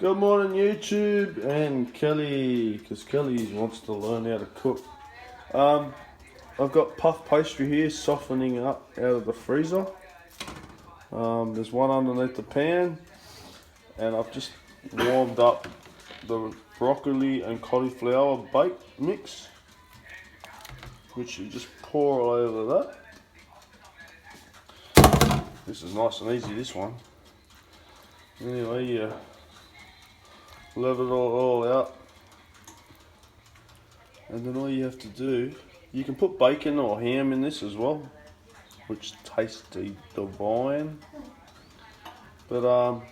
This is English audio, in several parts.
Good morning YouTube and Kelly, because Kelly wants to learn how to cook. I've got puff pastry here softening up out of the freezer. There's one underneath the pan, and I've just warmed up the broccoli and cauliflower baked mix, which you just pour all over that. This is nice and easy, this one. Anyway, you let it all out, and then all you have to do, you can put bacon or ham in this as well, which tastes divine. But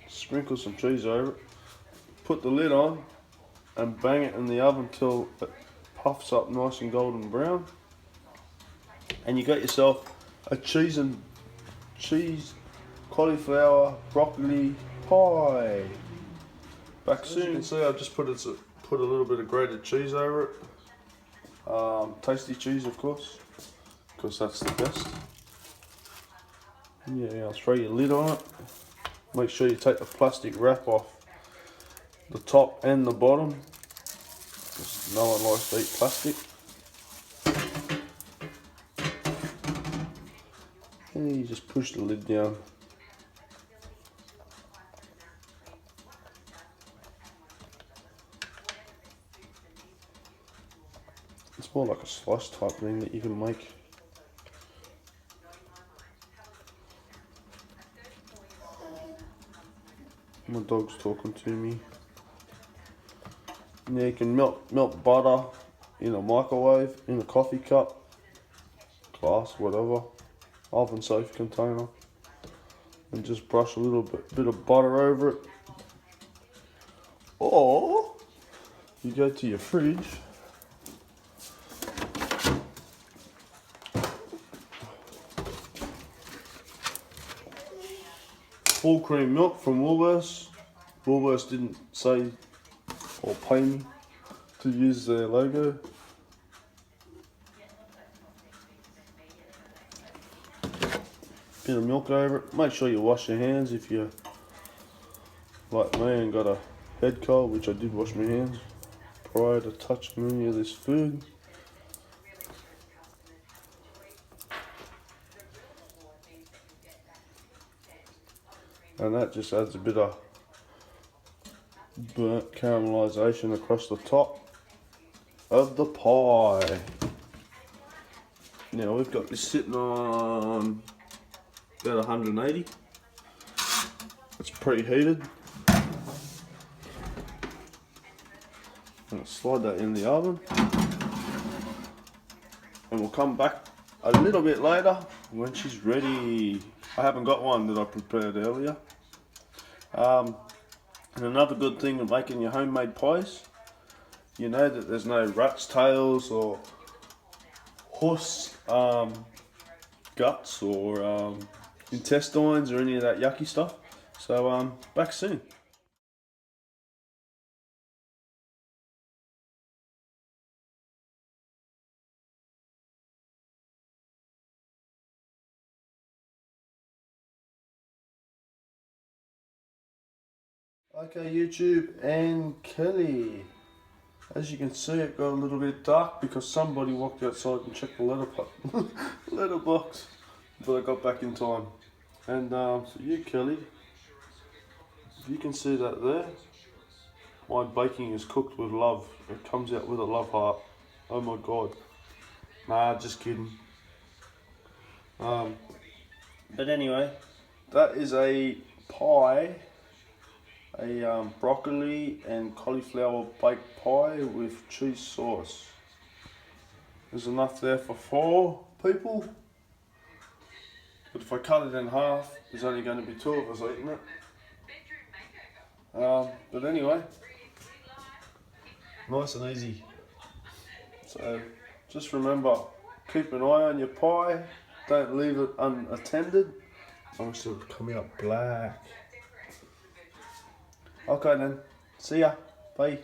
sprinkle some cheese over it, put the lid on, and bang it in the oven till it puffs up nice and golden brown, and you got yourself a cheese cauliflower broccoli pie. Back soon. As you can see, I've just put a little bit of grated cheese over it. Tasty cheese, of course, because that's the best. And yeah, I'll throw your lid on it. Make sure you take the plastic wrap off the top and the bottom, because no one likes to eat plastic. And you just push the lid down. It's more like a slice type thing that you can make. My dog's talking to me. And yeah, you can melt butter in a microwave, in a coffee cup, glass, whatever, oven safe container, and just brush a little bit of butter over it. Or you go to your fridge, full cream milk from Woolworths. Woolworths didn't say or pay me to use their logo. Bit of milk over it. Make sure you wash your hands if you're like me and got a head cold, which I did wash my hands prior to touching any of this food. And that just adds a bit of burnt caramelisation across the top of the pie. Now we've got this sitting on about 180. It's preheated. I'm going to slide that in the oven, and we'll come back a little bit later when she's ready. I haven't got one that I prepared earlier. And another good thing of making your homemade pies, you know that there's no rat's tails or horse guts or intestines or any of that yucky stuff. So back soon. Okay, YouTube and Kelly, as you can see, it got a little bit dark because somebody walked outside and checked the letterbox, but I got back in time. And for you, Kelly, if you can see that there, my baking is cooked with love. It comes out with a love heart. Oh my god. Nah, just kidding. But anyway, that is a pie. A broccoli and cauliflower baked pie with cheese sauce. There's enough there for 4 people, but if I cut it in half, there's only going to be 2 of us eating it. But anyway, nice and easy. So just remember, keep an eye on your pie, don't leave it unattended, or else it'll come out black. Okay then, see ya, bye.